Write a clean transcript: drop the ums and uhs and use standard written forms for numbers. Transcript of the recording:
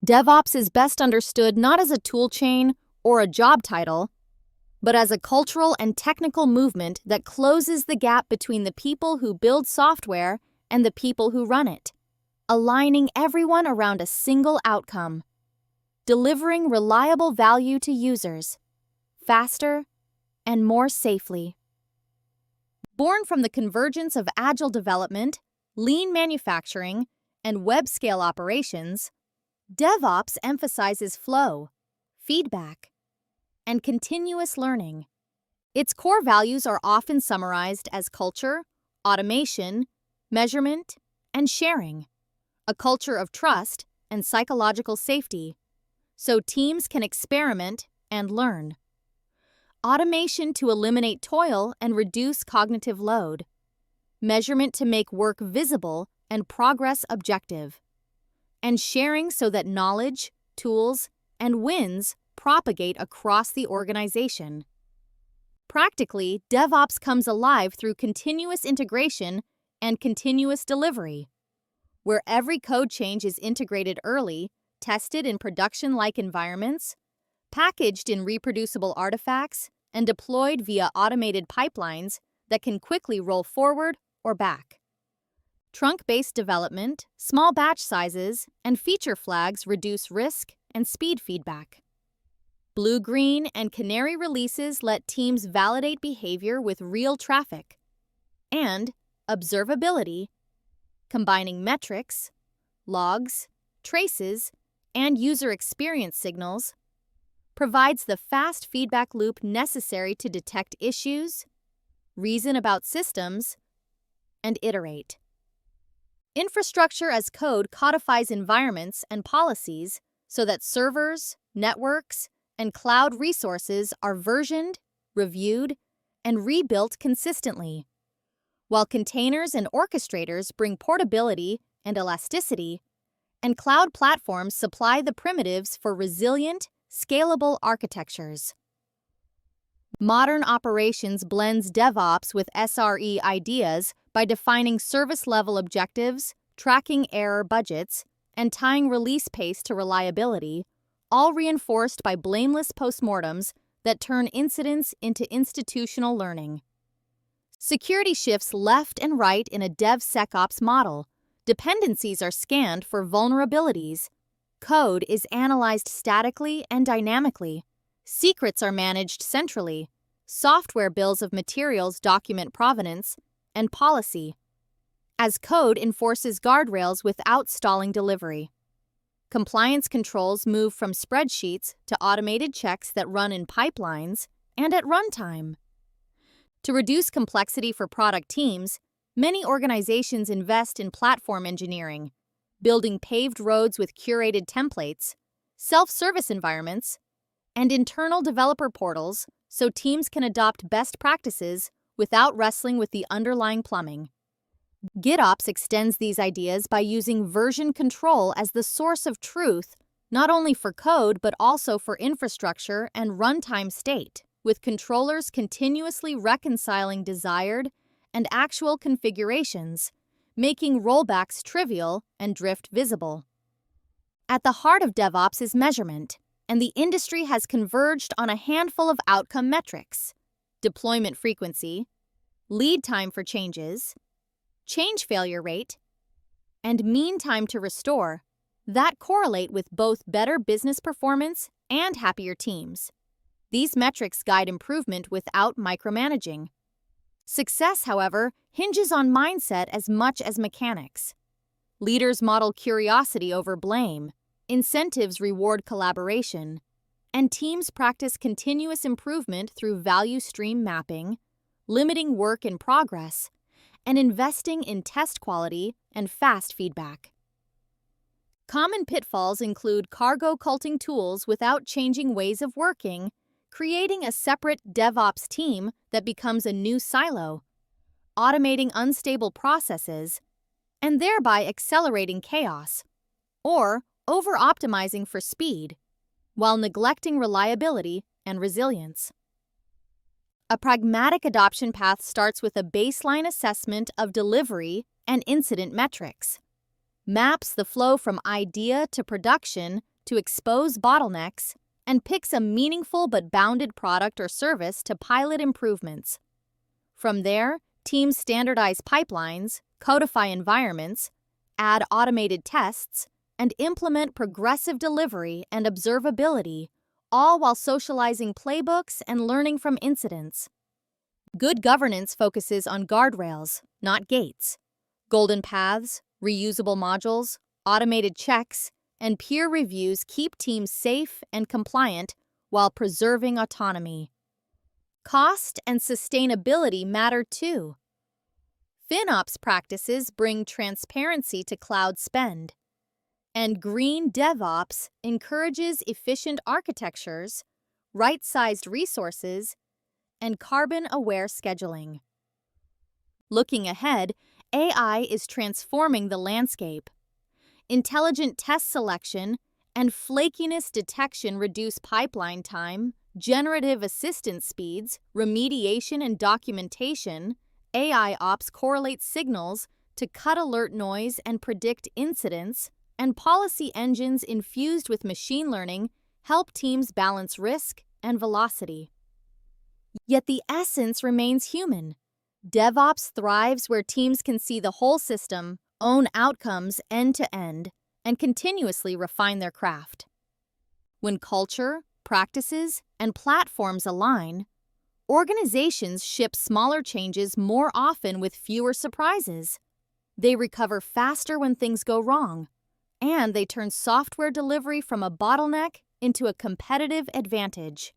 DevOps is best understood not as a tool chain or a job title, but as a cultural and technical movement that closes the gap between the people who build software and the people who run it, aligning everyone around a single outcome, delivering reliable value to users, faster and more safely. Born from the convergence of agile development, lean manufacturing, and web-scale operations, DevOps emphasizes flow, feedback, and continuous learning. Its core values are often summarized as culture, automation, measurement, and sharing, a culture of trust and psychological safety, so teams can experiment and learn. Automation to eliminate toil and reduce cognitive load. Measurement to make work visible and progress objective. And sharing so that knowledge, tools, and wins propagate across the organization. Practically, DevOps comes alive through continuous integration and continuous delivery, where every code change is integrated early, tested in production-like environments, packaged in reproducible artifacts, and deployed via automated pipelines that can quickly roll forward or back. Trunk-based development, small batch sizes, and feature flags reduce risk and speed feedback. Blue-green and canary releases let teams validate behavior with real traffic. And observability, combining metrics, logs, traces, and user experience signals, provides the fast feedback loop necessary to detect issues, reason about systems, and iterate. Infrastructure as code codifies environments and policies so that servers, networks, and cloud resources are versioned, reviewed, and rebuilt consistently, while containers and orchestrators bring portability and elasticity, and cloud platforms supply the primitives for resilient, scalable architectures. Modern operations blends DevOps with SRE ideas by defining service-level objectives, tracking error budgets, and tying release pace to reliability, all reinforced by blameless postmortems that turn incidents into institutional learning. Security shifts left and right in a DevSecOps model. Dependencies are scanned for vulnerabilities. Code is analyzed statically and dynamically. Secrets are managed centrally. Software bills of materials document provenance and policy, as code enforces guardrails without stalling delivery. Compliance controls move from spreadsheets to automated checks that run in pipelines and at runtime. To reduce complexity for product teams, many organizations invest in platform engineering, building paved roads with curated templates, self-service environments, and internal developer portals so teams can adopt best practices without wrestling with the underlying plumbing. GitOps extends these ideas by using version control as the source of truth, not only for code but also for infrastructure and runtime state, with controllers continuously reconciling desired and actual configurations, making rollbacks trivial and drift visible. At the heart of DevOps is measurement, and the industry has converged on a handful of outcome metrics: deployment frequency, lead time for changes, change failure rate, and mean time to restore that correlate with both better business performance and happier teams. These metrics guide improvement without micromanaging. Success, however, hinges on mindset as much as mechanics. Leaders model curiosity over blame, incentives reward collaboration, and teams practice continuous improvement through value stream mapping, limiting work in progress, and investing in test quality and fast feedback. Common pitfalls include cargo culting tools without changing ways of working, creating a separate DevOps team that becomes a new silo, automating unstable processes, and thereby accelerating chaos, or over-optimizing for speed, while neglecting reliability and resilience. A pragmatic adoption path starts with a baseline assessment of delivery and incident metrics, maps the flow from idea to production to expose bottlenecks and picks a meaningful but bounded product or service to pilot improvements. From there, teams standardize pipelines, codify environments, add automated tests, and implement progressive delivery and observability, all while socializing playbooks and learning from incidents. Good governance focuses on guardrails, not gates. Golden paths, reusable modules, automated checks, and peer reviews keep teams safe and compliant while preserving autonomy. Cost and sustainability matter too. FinOps practices bring transparency to cloud spend, and green DevOps encourages efficient architectures, right-sized resources, and carbon-aware scheduling. Looking ahead, AI is transforming the landscape. Intelligent test selection and flakiness detection reduce pipeline time, generative assistance speeds, remediation and documentation. AI ops correlates signals to cut alert noise and predict incidents, and policy engines infused with machine learning help teams balance risk and velocity. Yet the essence remains human. DevOps thrives where teams can see the whole system, own outcomes end to end, and continuously refine their craft. When culture, practices, and platforms align, organizations ship smaller changes more often with fewer surprises. They recover faster when things go wrong, and they turn software delivery from a bottleneck into a competitive advantage.